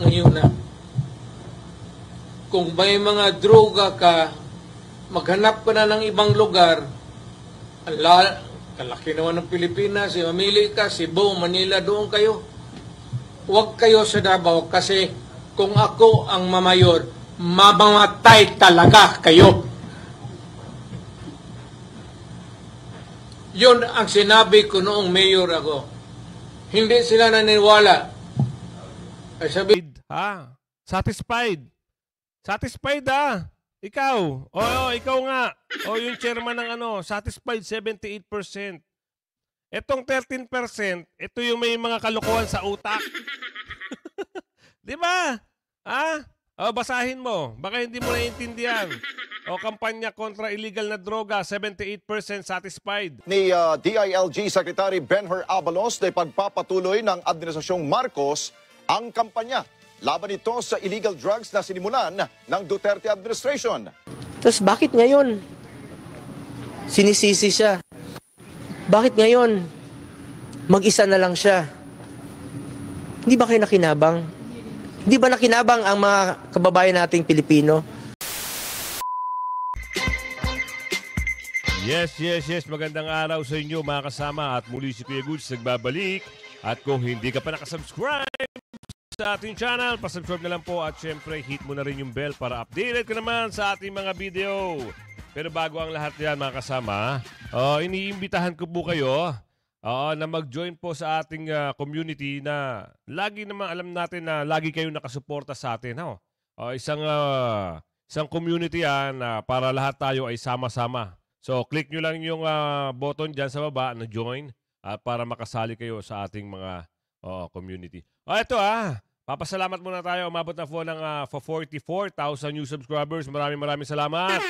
ngayon na. Kung may mga droga ka, maghanap ka na ng ibang lugar. Kalaki naman ng Pilipinas, mamili ka, Cebu, Manila, doon kayo. Huwag kayo sa Davao kasi kung ako ang mamayor, mamamatay talaga kayo. Yun ang sinabi ko noong mayor ako. Hindi sila naniniwala. Ay sabi, Satisfied. Satisfied Ikaw. Ikaw nga. Yung chairman ng satisfied 78%. Etong 13%, ito yung may mga kalokohan sa utak. Di ba? Basahin mo. Baka hindi mo naiintindihan. Kampanya kontra illegal na droga, 78% satisfied. Ni DILG Secretary Benher Abalos na pagpapatuloy ng Administrasyong Marcos ang kampanya laban ito sa illegal drugs na sinimulan ng Duterte administration. Tapos bakit ngayon sinisisi siya? Bakit ngayon mag-isa na lang siya? Hindi ba kayo nakinabang? Hindi ba nakinabang ang mga kababayan nating Pilipino? Yes. Magandang araw sa inyo mga kasama at muli si Kuya Goods nagbabalik. At kung hindi ka pa nakasubscribe sa ating channel, pasubscribe na lang po at syempre hit mo na rin yung bell para updated ka naman sa ating mga video. Pero bago ang lahat yan mga kasama, iniimbitahan ko po kayo na mag-join po sa ating community na lagi naman alam natin na lagi kayong nakasuporta sa atin. Isang community yan para lahat tayo ay sama-sama. So click nyo lang yung button dyan sa baba na join para makasali kayo sa ating mga community. Ito papasalamat muna tayo. Umabot na po ng 44,000 new subscribers. Maraming salamat.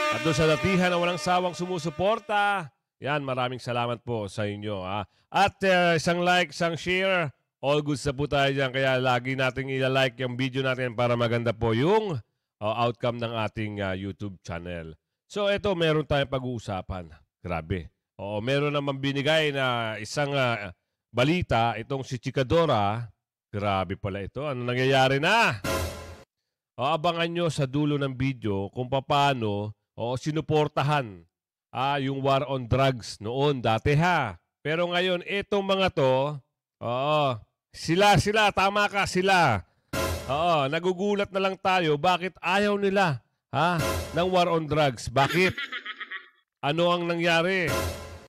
At doon sa datihan na walang sawang sumusuporta, yan, maraming salamat po sa inyo. At isang like, isang share, all goods na po tayo dyan. Kaya lagi nating i-like yung video natin para maganda po yung outcome ng ating YouTube channel. So ito, meron tayong pag-uusapan. Grabe. Meron naman binigay na isang balita, itong si Chikadora. Grabe pala ito. Ano nangyayari na? Abangan nyo sa dulo ng video kung paano sinuportahan yung war on drugs noon dati Pero ngayon, itong mga to, sila, tama ka, sila. Nagugulat na lang tayo, bakit ayaw nila ng war on drugs? Bakit? Ano ang nangyari?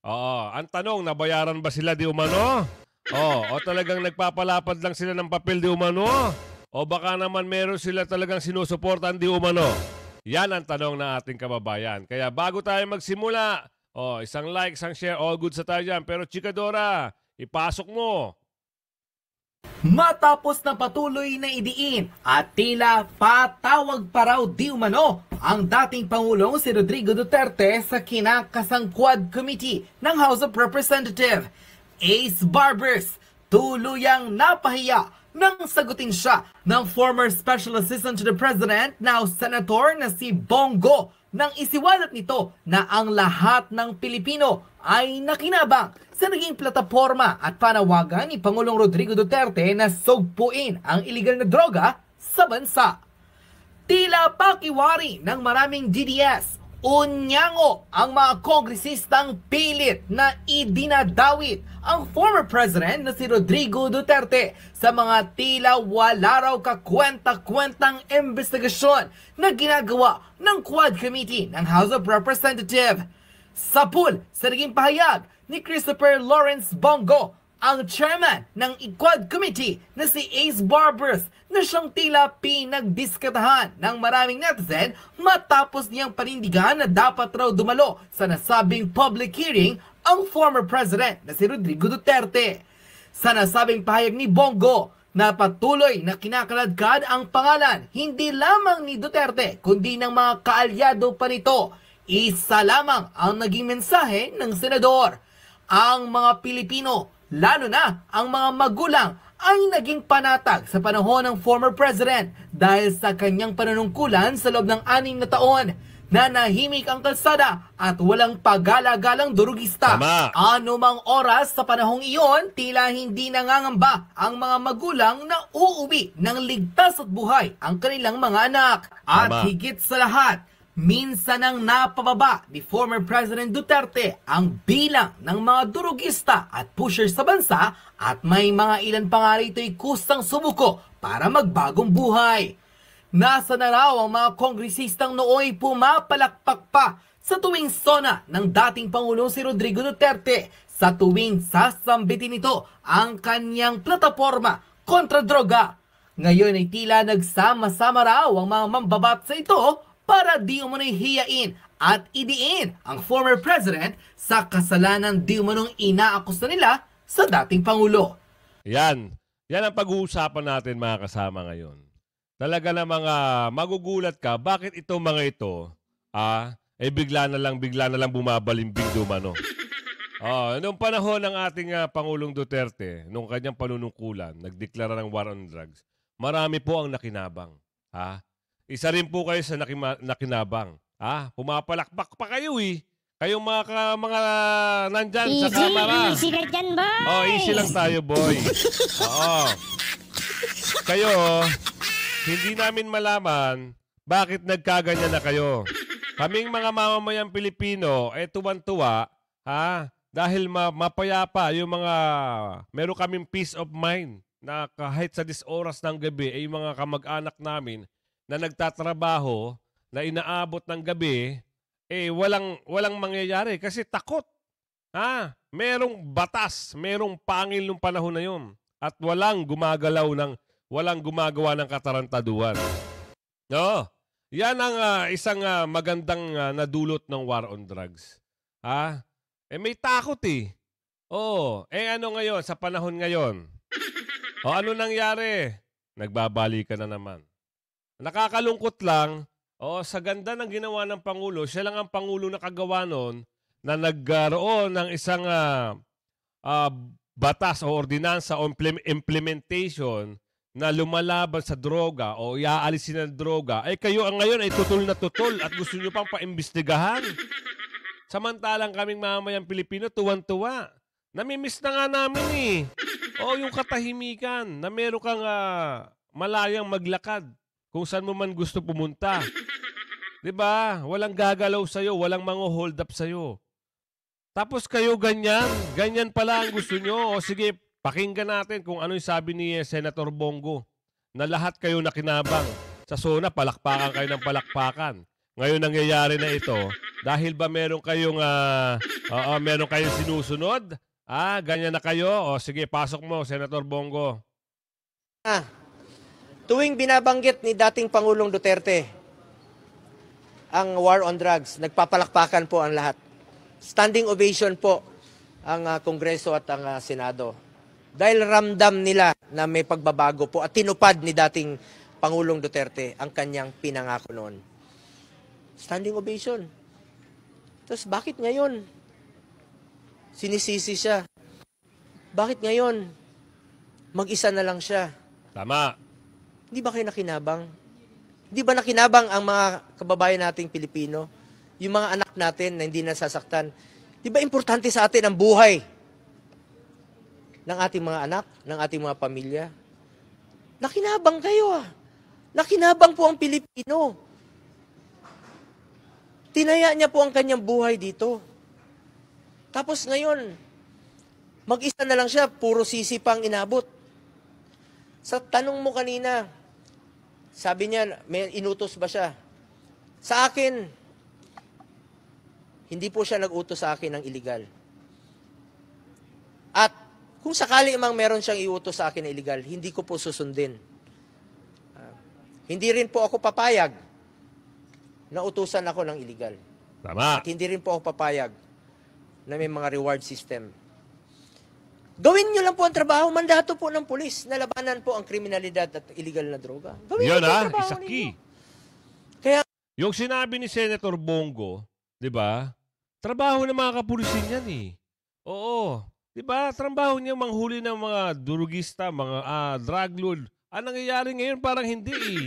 Ang tanong, nabayaran ba sila di umano? O talagang nagpapalapad lang sila ng papel di umano? O baka naman meron sila talagang sinusuportan di umano? Yan ang tanong ng ating kababayan. Kaya bago tayo magsimula, isang like, isang share, all good sa tayo dyan. Pero Chikadora, ipasok mo. Matapos na patuloy na idiin at tila patawag pa raw di umano ang dating Pangulong si Rodrigo Duterte sa kinakasangkwad committee ng House of Representatives, Ace Barbers, tuluyang napahiya nang sagutin siya ng former Special Assistant to the President, now Senator na si Bongo, nang isiwalat nito na ang lahat ng Pilipino ay nakinabang sa naging plataforma at panawagan ni Pangulong Rodrigo Duterte na sugpuin ang iligal na droga sa bansa. Tila pakiwari ng maraming DDS, unyango ang mga kongresistang pilit na idinadawit ang former president na si Rodrigo Duterte sa mga tila wala raw kakwenta-kwentang investigasyon na ginagawa ng Quad Committee ng House of Representatives. Sapul sa naging pahayag ni Christopher Lawrence Bongo, ang chairman ng Quad Committee na si Ace Barbers, na siyang tila pinagdiskatahan ng maraming netizen matapos niyang panindigan na dapat raw dumalo sa nasabing public hearing ang former president na si Rodrigo Duterte. Sa nasabing pahayag ni Bongo na patuloy na kinakaladkad ang pangalan hindi lamang ni Duterte kundi ng mga kaalyado pa nito, isa lamang ang naging mensahe ng senador. Ang mga Pilipino, lalo na ang mga magulang, ay naging panatag sa panahon ng former president dahil sa kanyang panunungkulan sa loob ng 6 na taon. Nanahimik ang kalsada at walang pagala-galang durugista. Tama. Anumang oras sa panahong iyon, tila hindi nangangamba ang mga magulang na uuwi ng ligtas at buhay ang kanilang mga anak. At Tama. higit sa lahat, minsan ang napababa ni former President Duterte ang bilang ng mga durugista at pusher sa bansa at may mga ilan pa nga rito'y kusang sumuko para magbagong buhay. Nasa na raw ang mga kongresistang nooy pumapalakpak pa sa tuwing sona ng dating Pangulong si Rodrigo Duterte sa tuwing sasambitin nito ang kanyang plataforma kontra droga. Ngayon ay tila nagsama-sama raw ang mga mambabat sa ito para di umano'y hiyain at idiin ang former president sa kasalanan di umanong inaakusa nila sa dating Pangulo. Yan. Yan ang pag-uusapan natin mga kasama ngayon. Talaga na mga magugulat ka, bakit itong mga ito, bigla na lang bumabalimbing dumano. Noong panahon ng ating Pangulong Duterte, nung kanyang panunungkulan, nagdeklara ng war on drugs, marami po ang nakinabang. Isa rin po kayo sa nakinabang. Pumapalakpak pa kayo eh. Kayong mga nandyan sa kamera. Easy ka dyan, boy. Easy lang tayo, boy. Oo. Kayo, hindi namin malaman bakit nagkaganyan na kayo. Kaming mga mamamayang Pilipino, tuwan-tuwa, dahil mapayapa yung mga, meron kaming peace of mind na kahit sa oras ng gabi, yung mga kamag-anak namin na nagtatrabaho, na inaabot ng gabi, walang mangyayari kasi takot. Merong batas, merong pangil nung panahon na yun. At walang gumagawa ng katarantaduhan. No? Yan ang isang magandang nadulot ng war on drugs. May takot eh. Ano ngayon, sa panahon ngayon? Ano nangyari? Nagbabalikan na naman. Nakakalungkot lang, sa ganda ng ginawa ng Pangulo, siya lang ang Pangulo na kagawa noon na nagkaroon ng isang batas o ordinansa o implementation na lumalaban sa droga o iaalisin ng droga, kayo ang ngayon ay tutol na tutol at gusto nyo pang paimbestigahan. Samantalang kaming mamamayang Pilipino, tuwan-tuwa. Namimiss na nga namin eh. Yung katahimikan na meron kang malayang maglakad kung saan mo man gusto pumunta. Diba? Walang gagalaw sa'yo, walang hold up sa'yo. Tapos kayo ganyan pala ang gusto nyo. Sige, pakinggan natin kung ano yung sabi ni Senator Bongo na lahat kayo nakinabang. Sa SONA, palakpakan kayo ng palakpakan. Ngayon nangyayari na ito dahil ba meron kayong sinusunod? Ganyan na kayo? Sige, pasok mo, Senator Bongo. Tuwing binabanggit ni dating Pangulong Duterte ang war on drugs, nagpapalakpakan po ang lahat. Standing ovation po ang Kongreso at ang Senado. Dahil ramdam nila na may pagbabago po at tinupad ni dating Pangulong Duterte ang kanyang pinangako noon. Standing ovation. Tapos bakit ngayon sinisisi siya? Bakit ngayon mag-isa na lang siya? Tama. Hindi ba kayo nakinabang? Hindi ba nakinabang ang mga kababayan nating Pilipino? Yung mga anak natin na hindi nasasaktan? Di ba importante sa atin ang buhay ng ating mga anak, ng ating mga pamilya? Nakinabang kayo Nakinabang po ang Pilipino. Tinaya niya po ang kanyang buhay dito. Tapos ngayon, mag-isa na lang siya, puro sisi pang inabot. Sa tanong mo kanina, sabi niya, may inutos ba siya? Sa akin, hindi po siya nag-utos sa akin ng illegal. At kung sakali mang meron siyang iutos sa akin na illegal, hindi ko po susundin. Hindi rin po ako papayag na utusan ako ng illegal. Tama. At hindi rin po ako papayag na may mga reward system. Gawin nyo lang po ang trabaho, mandato po ng pulis na labanan po ang kriminalidad at illegal na droga. Gawin Yun nyo po ang trabaho isa ninyo. key. Kaya, Yung sinabi ni Senator Bongo, di ba? Trabaho ng mga kapulisin yan eh. Oo. Di ba? Trabaho niya manghuli ng mga durugista, mga drug lord. Ang nangyayari ngayon parang hindi eh.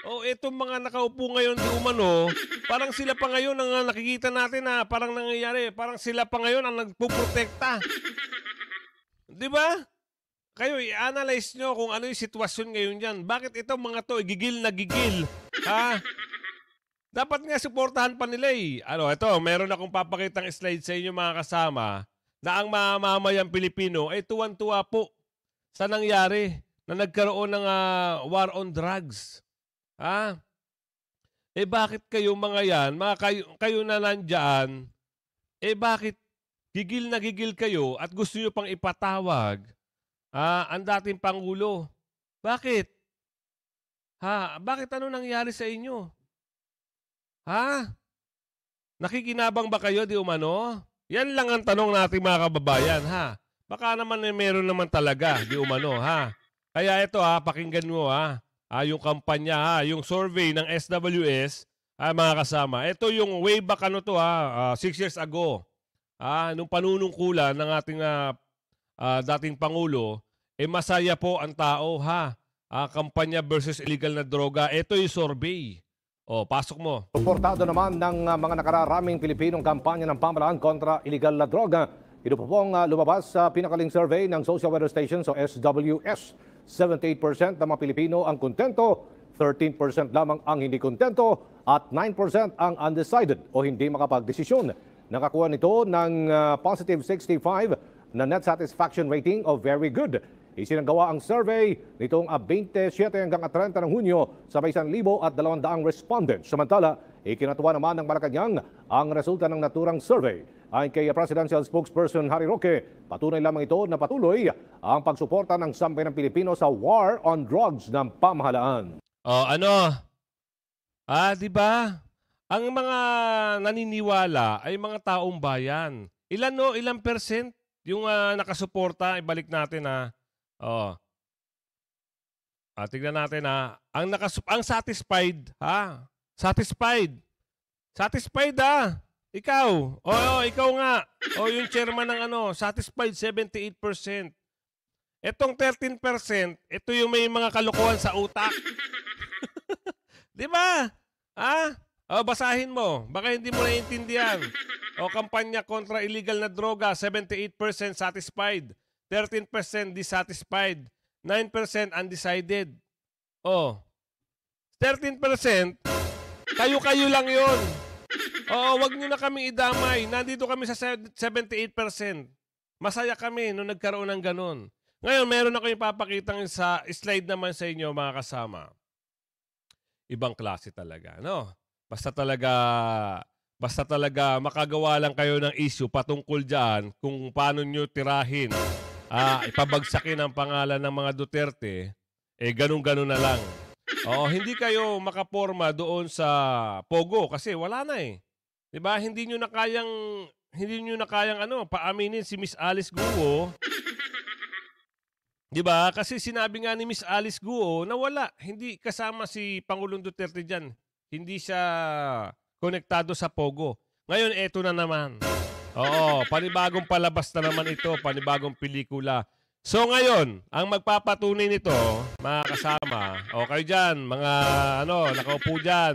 O itong mga nakaupo ngayon di umano, parang sila pa ngayon ang nakikita natin na parang nangyayari. Parang sila pa ngayon ang nagpuprotekta. Di ba? Kayo, i-analyze nyo kung ano yung sitwasyon ngayon dyan. Bakit itong mga to, gigil na gigil? Ha? Dapat nga suportahan pa nila eh. Ano, ito, meron akong papakitang slide sa inyo mga kasama na ang mamamayang Pilipino ay tuwan-tuwa po sa nangyari na nagkaroon ng war on drugs. Ha? Eh bakit kayo mga yan, mga kayo na nandyan, eh bakit gigil na gigil kayo at gusto nyo pang ipatawag ang dating Pangulo? Bakit? Ha? Bakit ano nangyari sa inyo? Ha? Nakikinabang ba kayo di umano? Yan lang ang tanong natin mga kababayan, ha? Baka naman meron naman talaga di umano, ha? Kaya ito pakinggan mo yung kampanya yung survey ng SWS, mga kasama. Ito yung way back 6 years ago. Nung panunungkulan ng ating dating Pangulo, masaya po ang tao, kampanya versus illegal na droga. Ito yung survey. Pasok mo. Suportado naman ng mga nakararaming Pilipinong kampanya ng pamahalaan kontra illegal na droga. Ito po pong lumabas sa pinakaling survey ng Social Weather Station o SWS. 78% ng mga Pilipino ang kontento, 13% lamang ang hindi kontento, at 9% ang undecided o hindi makapagdesisyon. Nakakuha nito ng positive 65 na net satisfaction rating of very good. Isinagawa ang survey nitong 27 hanggang 30 ng Hunyo sa 1,200 respondents. Samantala, ikinatuwa naman ng Malacanang ang resulta ng naturang survey. Ayon kay Presidential Spokesperson Harry Roque, patunay lamang ito na patuloy ang pagsuporta ng sambayan ng Pilipino sa war on drugs ng pamahalaan. Di ba? Ang mga naniniwala ay mga taong bayan. Ilang percent yung nakasuporta? Ibalik natin tignan natin ang satisfied, Satisfied. Satisfied Ikaw. Ikaw nga. Yung chairman ng satisfied 78%. Etong 13%, ito yung may mga kalokohan sa utak. Di ba? Basahin mo. Baka hindi mo naiintindihan. Kampanya kontra illegal na droga, 78% satisfied. 13% dissatisfied. 9% undecided. 13%, kayo-kayo lang yun. Wag nyo na kami idamay. Nandito kami sa 78%. Masaya kami nung nagkaroon ng ganun. Ngayon, meron ako ipapakitang sa slide naman sa inyo, mga kasama. Ibang klase talaga, no? Basta talaga makagawa lang kayo ng issue patungkol dyan kung paano nyo tirahin, ipabagsakin ang pangalan ng mga Duterte, ganun-ganun na lang. Hindi kayo makaporma doon sa Pogo kasi wala na eh. 'Di ba? Hindi niyo na kayang paaminin si Miss Alice Guo. 'Di ba? Kasi sinabi nga ni Miss Alice Guo na wala, hindi kasama si Pangulong Duterte diyan. Hindi siya konektado sa Pogo. Ngayon eto na naman. Panibagong palabas na naman ito, panibagong pelikula. So ngayon, ang magpapatunay nito, mga kasama, kayo dyan, mga nakaupo dyan,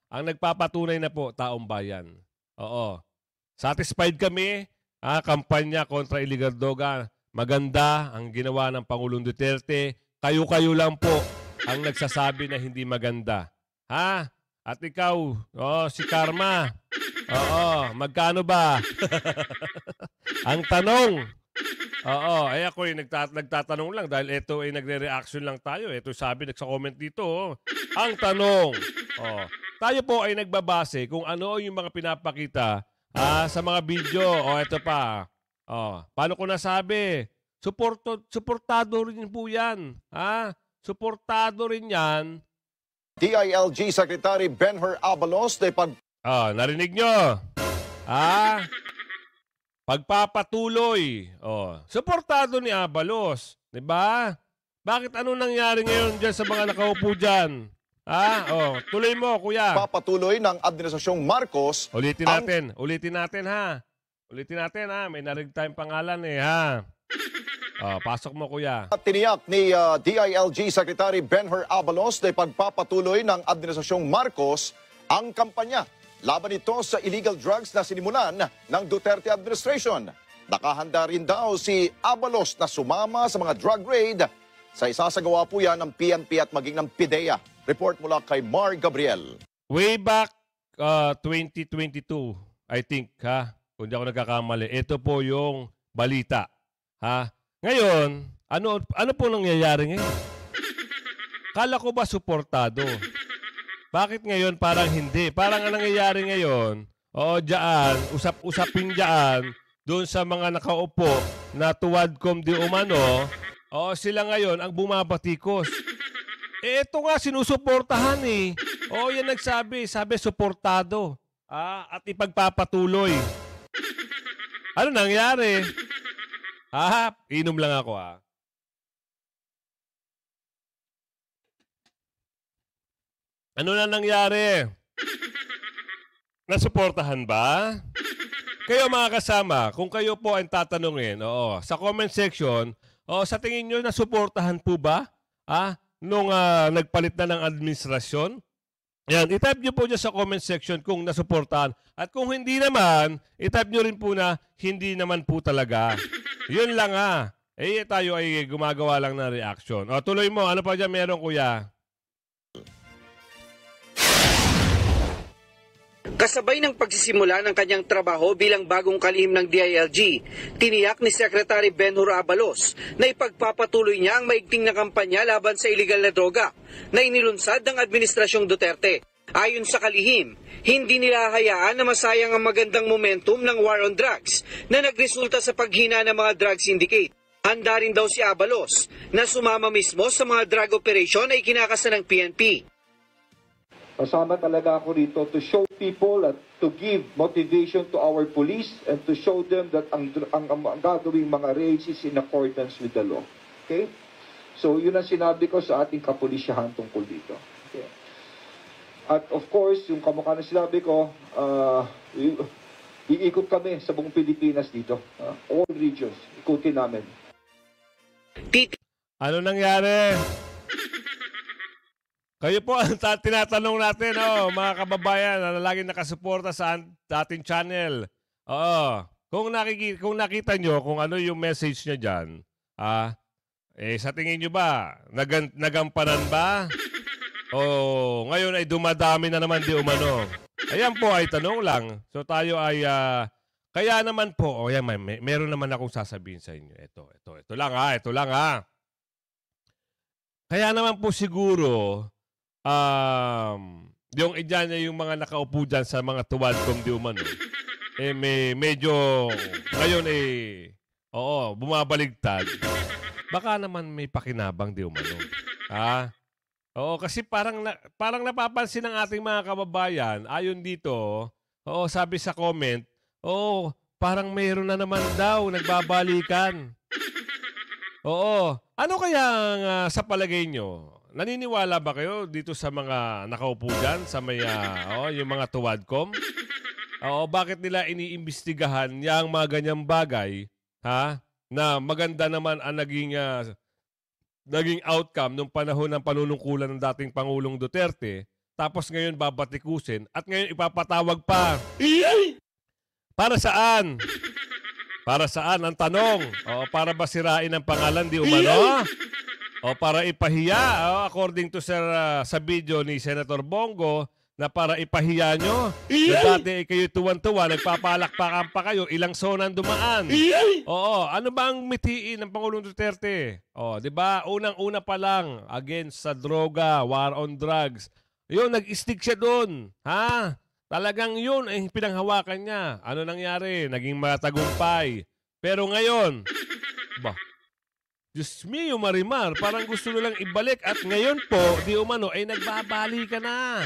ang nagpapatunay na po, taong bayan. Satisfied kami, kampanya kontra illegal droga, maganda ang ginawa ng Pangulong Duterte, kayo-kayo lang po ang nagsasabi na hindi maganda. At ikaw, si Karma, magkano ba? Ang tanong, ako nagtatanong lang dahil ito ay nagre-reaction lang tayo. Ito sabi, nagsa-comment dito. Ang tanong, tayo po ay nagbabase kung ano yung mga pinapakita sa mga video. Ito pa. Paano ko nasabi? Suportado rin po yan. Suportado rin yan. DILG Secretary Benher Abalos narinig nyo? Pagpapatuloy. Suportado ni Abalos. Diba? Bakit ano nangyari ngayon dyan sa mga nakaupo dyan? Tuloy mo, kuya. papatuloy ng Administrasyong Marcos. Ulitin natin ha. May narinig tayong pangalan Pasok mo, kuya. At tiniyak ni DILG Secretary Benher Abalos na ipagpapatuloy ng Administrasyong Marcos ang kampanya laban ito sa illegal drugs na sinimulan ng Duterte administration. Nakahanda rin daw si Abalos na sumama sa mga drug raid sa isasagawa po yan ng PNP at maging ng PIDEA. Report mula kay Mar Gabriel. Way back 2022, I think, ha? Kung di ako nagkakamali, ito po yung balita. Ha? Ngayon, ano po nangyayari ngayon? Kala ko ba suportado? Bakit ngayon parang hindi? Parang ang nangyayari ngayon, dyan, usap-usapin dyan, doon sa mga nakaupo na tuwadkom di umano, sila ngayon ang bumabatikos. Ito nga sinusuportahan eh. Yan nagsabi, suportado. At ipagpapatuloy. Ano nangyari? Inom lang ako Ano na nangyari? Nasuportahan ba? Kayo mga kasama, kung kayo po ang tatanungin, sa comment section, sa tingin nyo nasuportahan po ba? Nung nagpalit na ng administrasyon? Yan, itype nyo po dyan sa comment section kung nasuportahan. At kung hindi naman, itype nyo rin po na hindi naman po talaga. Yun lang tayo ay gumagawa lang ng reaction. Tuloy mo, ano pa dyan meron, kuya? Kasabay ng pagsisimula ng kanyang trabaho bilang bagong kalihim ng DILG, tiniyak ni Secretary Benhur Abalos na ipagpapatuloy niya ang maigting na kampanya laban sa iligal na droga na inilunsad ng Administrasyong Duterte. Ayon sa kalihim, hindi nila hayaan na masayang ang magandang momentum ng war on drugs na nagresulta sa paghina ng mga drug syndicate. Handa rin daw si Abalos na sumama mismo sa mga drug operation na ikinakasa ng PNP. Kasama talaga ako rito to show people at to give motivation to our police and to show them that ang gagawing mga raids is in accordance with the law. Okay? So yun ang sinabi ko sa ating kapulisyahan tungkol dito. Okay. At of course, yung kamukha na sinabi ko, iikot kami sa buong Pilipinas dito. All regions, ikutin namin. Ano nangyari? Kayo po ang tinatanong natin, mga kababayan na laging nakasuporta sa ating channel. Kung nakita nyo kung ano yung message niya dyan, sa tingin nyo ba, nagampanan ba? O ngayon ay dumadami na naman di umano? Ayan po ay tanong lang. So tayo ay, kaya naman po, meron naman akong sasabihin sa inyo. Ito lang Kaya naman po siguro, yung yung mga nakaupo dyan sa mga tuwadkom di umano, medyo ngayon bumabaligtad. Baka naman may pakinabang di umano. Kasi parang napapansin ng ating mga kababayan, ayon dito, sabi sa comment, parang mayroon na naman daw nagbabalikan. Ano kaya sa palagay nyo? Naniniwala ba kayo dito sa mga nakaupo dyan, sa may, yung mga tuwadkom? Bakit nila iniimbestigahan yung mga ganyang bagay, na maganda naman ang naging outcome nung panahon ng panunungkulan ng dating Pangulong Duterte, tapos ngayon babatikusin, at ngayon ipapatawag pa. Para saan? Para saan? Ang tanong. Para ba sirain ang pangalan di umano? Para ipahiya, according to sa video ni Senator Bongo, na para ipahiya nyo. Dati kayo tuwan-tuwa, nagpapalakpakan pa kayo, ilang sonang dumaan. Ano ba ang mitiin ng Pangulong Duterte? Di ba? Unang-una pa lang, against sa droga, war on drugs. Yun, nag-stick siya doon. Talagang yun ay pinanghawakan niya. Ano nangyari? Naging matagumpay. Pero ngayon, Diyos mio, Marimar, parang gusto nilang ibalik at ngayon po, di umano, ay nagbabali ka na.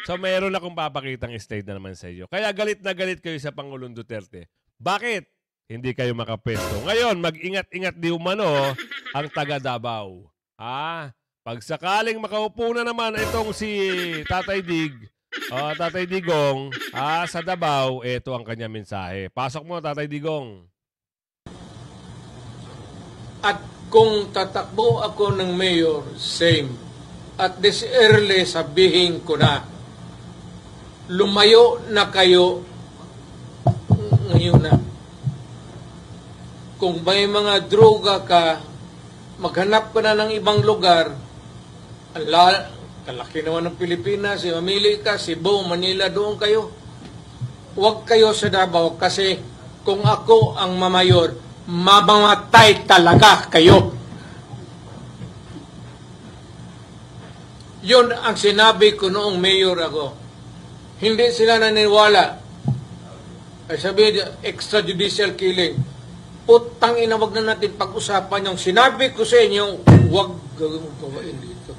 So, mayroon akong papakitang state na naman sa iyo. Kaya galit na galit kayo sa Pangulong Duterte. Bakit? Hindi kayo makapesto. Ngayon, mag-ingat-ingat di umano ang taga Davao. Pag sakaling makaupo na naman itong si Tatay Digong, sa Davao, ito ang kanya mensahe. Pasok mo, Tatay Digong. At kung tatakbo ako ng mayor, same. At this early sabihin ko na, lumayo na kayo ngayon na. Kung may mga droga ka, maghanap ka na ng ibang lugar, kalaki naman ng Pilipinas, mamili ka, Cebu, Manila, doon kayo. Huwag kayo sa Davao kasi kung ako ang mamayor, mamamatay talaga kayo. Yun ang sinabi ko noong mayor ako. Hindi sila naniniwala. Ay sabi, extrajudicial killing. Putang ina, wag na natin pag-usapan yung sinabi ko sa inyo, wag gawin dito.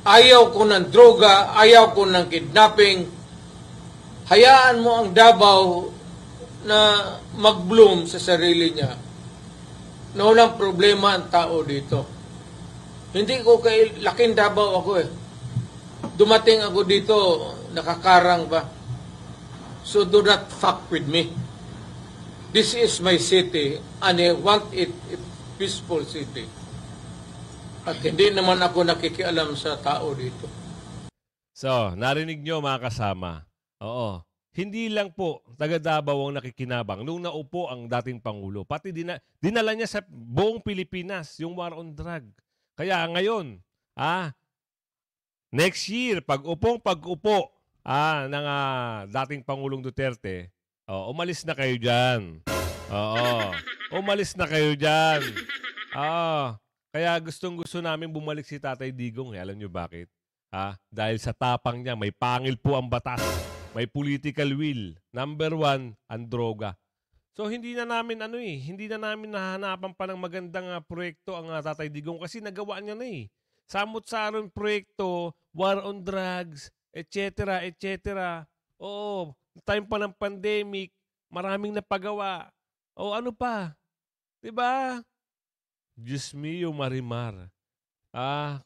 Ayaw ko ng droga, ayaw ko ng kidnapping. Hayaan mo ang Davao na mag-bloom sa sarili niya. Na walang problema ang tao dito. Hindi ko kay laking Davao ako eh. Dumating ako dito, nakakarang ba? So do not fuck with me. This is my city and I want it a peaceful city. At hindi naman ako nakikialam sa tao dito. So, narinig nyo mga kasama. Oo. Hindi lang po taga Davao ang nakikinabang nung naupo ang dating Pangulo. Pati dinala niya sa buong Pilipinas yung war on drug. Kaya ngayon, next year, pag-upo ng dating Pangulong Duterte, umalis na kayo dyan. Oo. Umalis na kayo dyan. Kaya gustong-gusto namin bumalik si Tatay Digong. Alam nyo bakit? Dahil sa tapang niya, may pangil po ang batas. May political will. Number 1, ang droga. So hindi na namin hindi na namin nahanapan pa ng magandang proyekto ang Tatay Digong kasi nagawa niya na eh. Samot-saron proyekto, war on drugs, etc., etc. Oo, time pa ng pandemic, maraming napagawa. O ano pa? 'Di ba? Diyos mio, Marimar.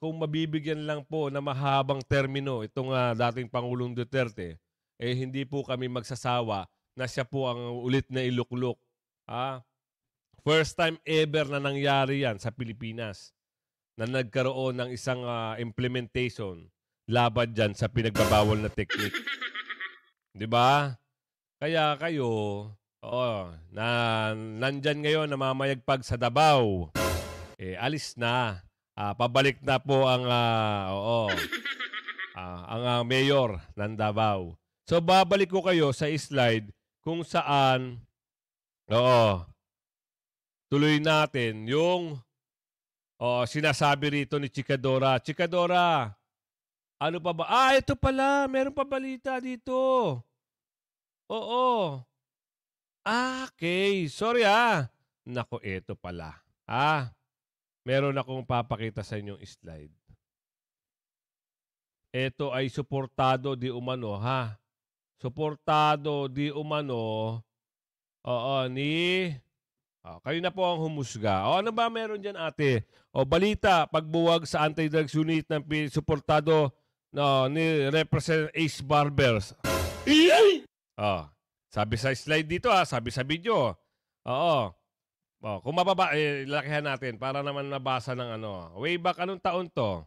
Kung mabibigyan lang po na mahabang termino itong dating Pangulong Duterte, hindi po kami magsasawa na siya po ang ulit na iluklok. First time ever na nangyari yan sa Pilipinas na nagkaroon ng isang implementation laban dyan sa pinagbabawal na teknik. Di ba? Kaya kayo, nandyan ngayon namamayagpag sa Davao. Alis na. Pabalik na po ang mayor ng Davao. So babalik ko kayo sa slide kung saan tuloy natin yung sinasabi rito ni Chikadora. Chikadora, ano pa ba? Ito pala, meron pa balita dito. Oo. Okay, sorry Nako, ito pala. Meron akong papakita sa inyong slide. Ito ay suportado di umano, Suportado di umano kayo na po ang humusga. Ano ba meron dyan, ate? Balita, pagbuwag sa anti-drugs unit ng suportado ni Representative Ace Barbers. Sabi sa slide dito, sabi sa video. Kung mababa, lakihan natin para naman nabasa ng way back, anong taon to?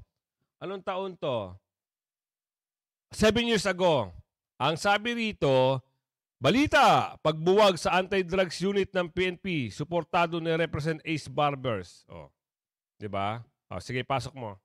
7 years ago. Ang sabi rito, balita, pagbuwag sa anti-drugs unit ng PNP, suportado ni Representative Ace Barbers. Diba? Sige, pasok mo.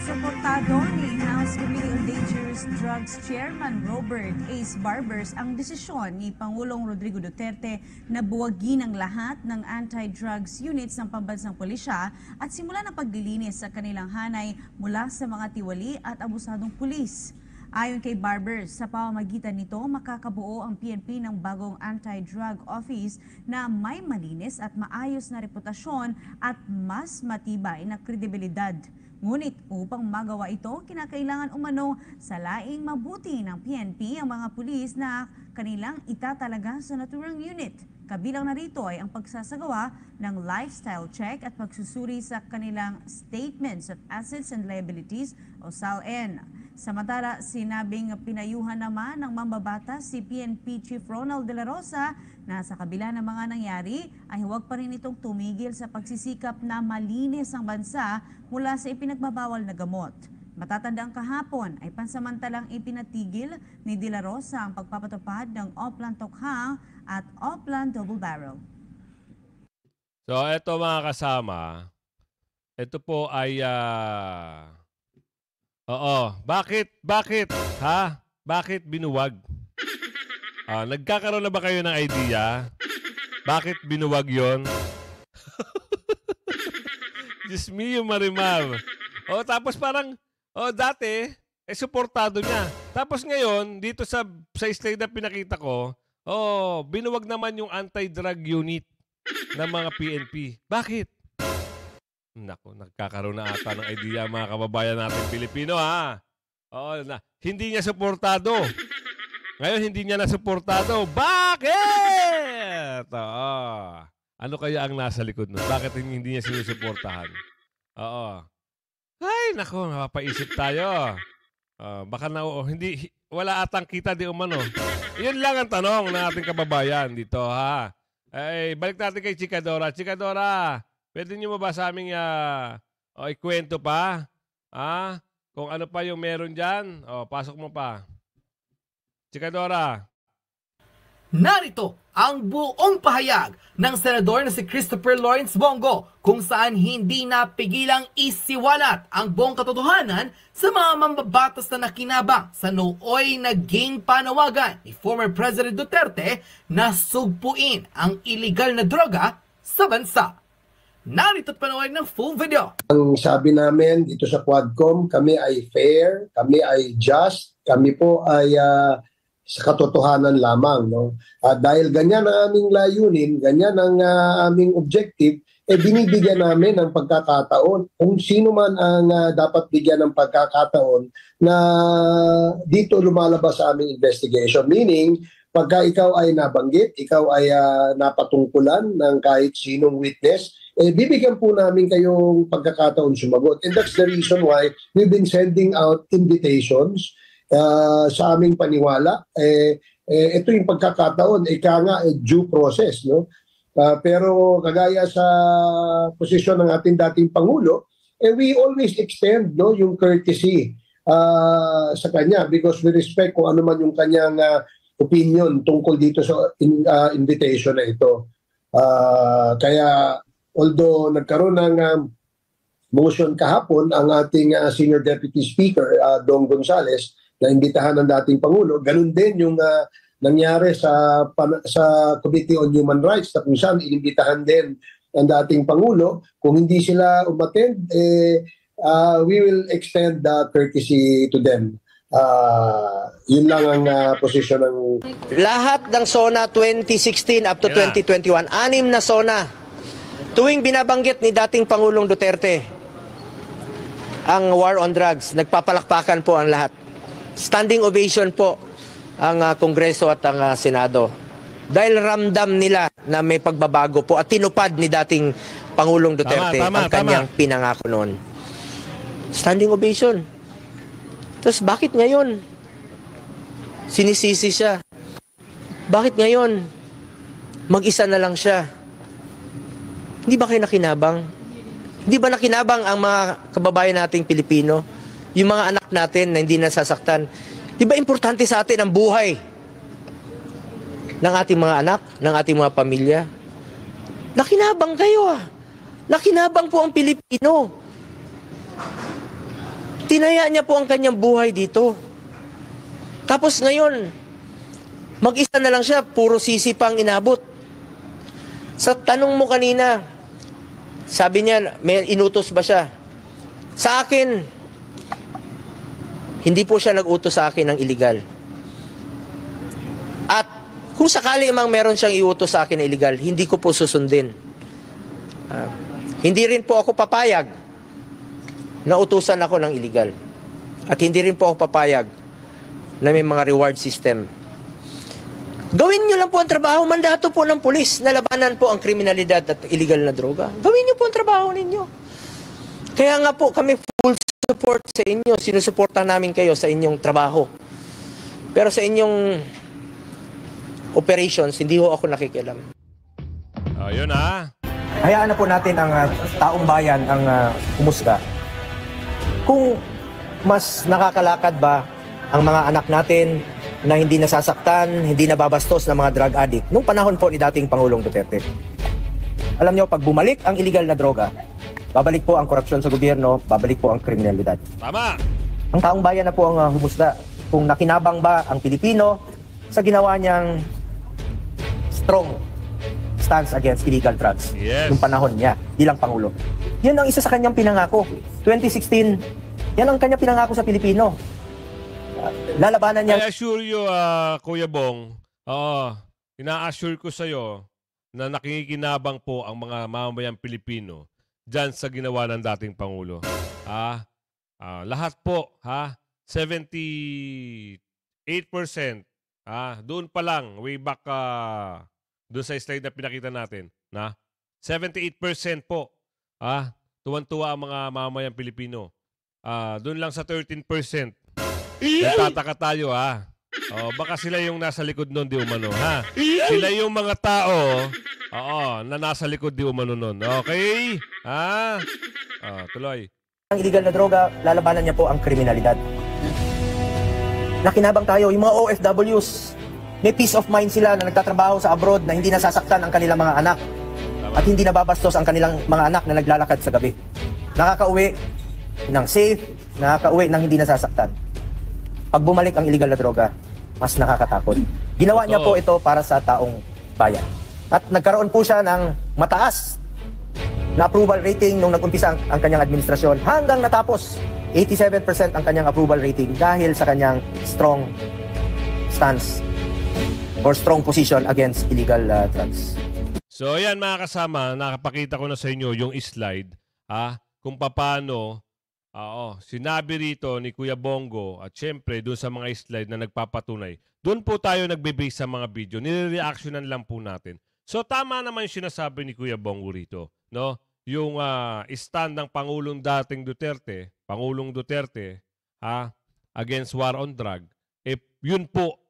Suportado ni House Committee on Dangerous Drugs Chairman Robert Ace Barbers ang desisyon ni Pangulong Rodrigo Duterte na buwagin ang lahat ng anti-drugs units ng pambansang pulisya at simulan ang paglilinis sa kanilang hanay mula sa mga tiwali at abusadong pulis. Ayon kay Barbers, sa pamamagitan nito makakabuo ang PNP ng bagong anti-drug office na may malinis at maayos na reputasyon at mas matibay na kredibilidad. Ngunit upang magawa ito, kinakailangan umano sa laing mabuti ng PNP ang mga pulis na kanilang itatalaga sa naturang unit. Kabilang narito ay ang pagsasagawa ng lifestyle check at pagsusuri sa kanilang Statements of Assets and Liabilities o SALN. Samantala, sinabing pinayuhan naman ng mambabatas si PNP Chief Ronald De La Rosa na sa kabila ng mga nangyari ay huwag pa rin itong tumigil sa pagsisikap na malinis ang bansa mula sa ipinagbabawal na gamot. Matatandang kahapon ay pansamantalang ipinatigil ni De La Rosa ang pagpapatupad ng Oplan Tokhang at Oplan Double Barrel. So, eto mga kasama, ito po ay... Oo. Bakit? Ha? Bakit binuwag? Nagkakaroon na ba kayo ng idea? Bakit binuwag yon? Diyos mio, Marimar. Tapos parang, dati, suportado niya. Tapos ngayon, dito sa slide na pinakita ko, binuwag naman yung anti-drug unit ng mga PNP. Bakit? Naku, nagkakaroon na ata ng idea mga kababayan natin Pilipino, ha? Hindi niya suportado. Ngayon, hindi niya nasuportado. Bakit? Ano kaya ang nasa likod nun? Bakit hindi niya sinusuportahan? Ay, naku, napapaisip tayo. Baka wala atang kita di umano. Yun lang ang tanong ng ating kababayan dito, ha? Balik natin kay Chikadora. Chikadora, pwede niyo ba sa aming ikwento pa? Kung ano pa yung meron dyan? Pasok mo pa. Chikadora. Narito ang buong pahayag ng senador na si Christopher Lawrence Bongo kung saan hindi napigilang isiwalat ang buong katotohanan sa mga mambabatas na nakinabang sa nooy naging panawagan ni former President Duterte na sugpuin ang illegal na droga sa bansa. Narito at panoorin ng full video. Ang sabi namin dito sa Quadcom, kami ay fair, kami ay just, kami po ay sa katotohanan lamang. No? Dahil ganyan ang aming layunin, ganyan ang aming objective, binibigyan namin ng pagkakataon kung sino man ang dapat bigyan ng pagkakataon na dito lumalabas sa aming investigation. Meaning, pagka ikaw ay nabanggit, ikaw ay napatungkulan ng kahit sinong witness, bibigyan po namin kayong pagkakataon sumagot. And that's the reason why we've been sending out invitations sa aming paniwala. Ito yung pagkakataon, due process. No? Pero kagaya sa posisyon ng ating dating Pangulo, we always extend yung courtesy sa kanya because we respect kung ano man yung kanyang opinion tungkol dito sa invitation na ito. Kaya although nagkaroon ng motion kahapon ang ating Senior Deputy Speaker, Dong Gonzales, na imbitahan ng dating Pangulo, ganun din yung nangyari sa Committee on Human Rights na kung saan inimbitahan din ng dating Pangulo. Kung hindi sila umattend, we will extend the courtesy to them. Yun lang ang posisyon ng... Lahat ng SONA 2016 up to 2021, 6 na SONA. Tuwing binabanggit ni dating Pangulong Duterte ang war on drugs, nagpapalakpakan po ang lahat. Standing ovation po ang Kongreso at ang Senado. Dahil ramdam nila na may pagbabago po at tinupad ni dating Pangulong Duterte ang kanyang pinangako noon. Standing ovation. Tapos bakit ngayon sinisisi siya? Bakit ngayon mag-isa na lang siya? Hindi ba kayo nakinabang? Hindi ba nakinabang ang mga kababayan nating Pilipino? Yung mga anak natin na hindi nasasaktan? Di ba importante sa atin ang buhay ng ating mga anak, ng ating mga pamilya? Nakinabang kayo Nakinabang po ang Pilipino. Tinaya niya po ang kanyang buhay dito. Tapos ngayon, mag-isa na lang siya, puro sisi pang inabot. Sa tanong mo kanina, sabi niya, may inutos ba siya? Sa akin, hindi po siya nag-utos sa akin ng illegal. At kung sakali mang meron siyang iutos sa akin na illegal, hindi ko po susundin. Hindi rin po ako papayag na utusan ako ng illegal. At hindi rin po ako papayag na may mga reward system. Gawin niyo lang po ang trabaho, mandato po ng pulis na labanan po ang kriminalidad at illegal na droga. Gawin niyo po ang trabaho ninyo. Kaya nga po kami full support sa inyo, sinusuporta namin kayo sa inyong trabaho. Pero sa inyong operations, hindi ho ako nakikialam. Yun ha. Hayaan na po natin ang taong bayan ang humusga. Kung mas nakakalakad ba ang mga anak natin na hindi nasasaktan, hindi nababastos ng mga drug addict nung panahon po ni dating Pangulong Duterte. Alam nyo, pag bumalik ang illegal na droga, babalik po ang korupsyon sa gobyerno, babalik po ang kriminalidad. Tama. Ang taong bayan na po ang humusga kung nakinabang ba ang Pilipino sa ginawa niyang strong stance against illegal drugs nung panahon niya bilang Pangulo. Yan ang isa sa kanyang pinangako. 2016, yan ang kanyang pinangako sa Pilipino. Lalabanan niya. I assure you, Kuya Bong, ina-assure ko sa'yo na nakikinabang po ang mga mamamayang Pilipino dyan sa ginawa ng dating Pangulo. Lahat po, 78%, doon pa lang, way back doon sa slide na pinakita natin, na 78% po, tuwan-tuwa ang mga mamamayang Pilipino. Doon lang sa 13%, nagtataka tayo, baka sila yung nasa likod nun, di umano, Sila yung mga tao, na nasa likod, di umano nun. Okay? Tuloy. Ang illegal na droga, lalabanan niya po ang kriminalidad. Nakinabang tayo, yung mga OFWs, may peace of mind sila na nagtatrabaho sa abroad na hindi nasasaktan ang kanilang mga anak at hindi nababastos ang kanilang mga anak na naglalakad sa gabi. Nakakauwi ng safe, nakakauwi ng hindi nasasaktan. Pag bumalik ang illegal na droga, mas nakakatakot. Ginawa niya po ito para sa taong bayan. At nagkaroon po siya ng mataas na approval rating nung nag-umpisa ang kanyang administrasyon hanggang natapos 87% ang kanyang approval rating dahil sa kanyang strong stance or strong position against illegal drugs. So yan mga kasama, nakapakita ko na sa inyo yung slide kung paano sinabi rito ni Kuya Bongo at syempre doon sa mga slide na nagpapatunay. Doon po tayo nagbe-base sa mga video, nire-reactionan lang po natin. So tama naman yung sinasabi ni Kuya Bongo rito, no? Yung stand ng Pangulong Duterte, against war on drug, yun po,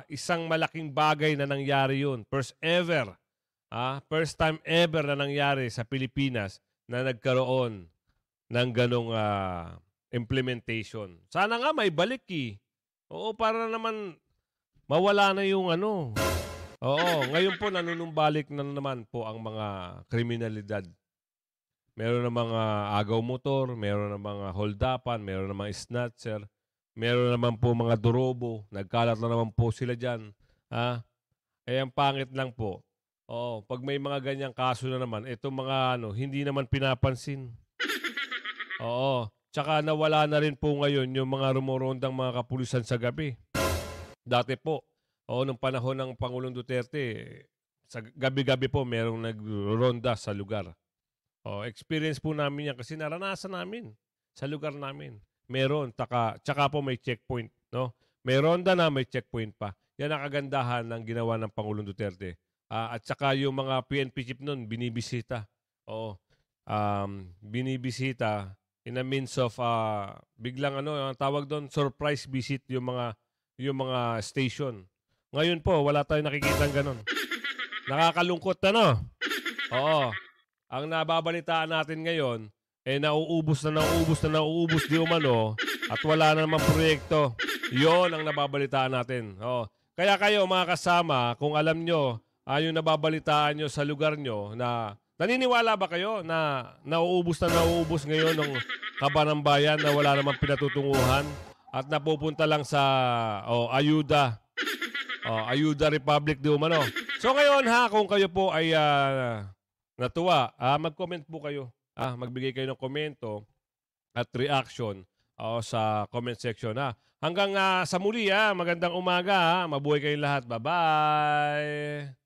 isang malaking bagay na nangyari yun. First time ever na nangyari sa Pilipinas na nagkaroon ng ganong implementation. Sana nga may balik Oo, para naman mawala na yung ngayon po nanunumbalik na naman po ang mga kriminalidad. Meron ng mga agaw motor, meron ng mga holdapan, meron ng mga snatcher, meron naman po mga durobo, nagkalat na naman po sila dyan. Ang pangit lang po. Pag may mga ganyang kaso na naman, itong mga hindi naman pinapansin. Tsaka nawala na rin po ngayon yung mga rumorondang mga kapulisan sa gabi. Dati po, nung panahon ng Pangulong Duterte, sa gabi-gabi po merong nagronda sa lugar. Experience po namin yan kasi naranasan namin sa lugar namin. Meron, tsaka po may checkpoint. No? May ronda na, may checkpoint pa. Yan ang kagandahan ng ginawa ng Pangulong Duterte. At tsaka yung mga PNP chief nun, binibisita. Binibisita in a means of biglang ang tawag doon, surprise visit yung mga station. Ngayon po, wala tayong nakikitang ganun. Nakakalungkot Ang nababalitaan natin ngayon, nauubos di umano at wala na namang proyekto. Yon ang nababalitaan natin. Kaya kayo mga kasama, kung alam nyo, yung nababalitaan nyo sa lugar nyo, na naniniwala ba kayo na nauubos ngayon ng kaban ng bayan na wala namang pinatutunguhan at napupunta lang sa ayuda Republic di umano. So ngayon kung kayo po ay natuwa, mag-comment po kayo. Magbigay kayo ng komento at reaction sa comment section. Hanggang sa muli, magandang umaga. Mabuhay kayong lahat. Bye-bye!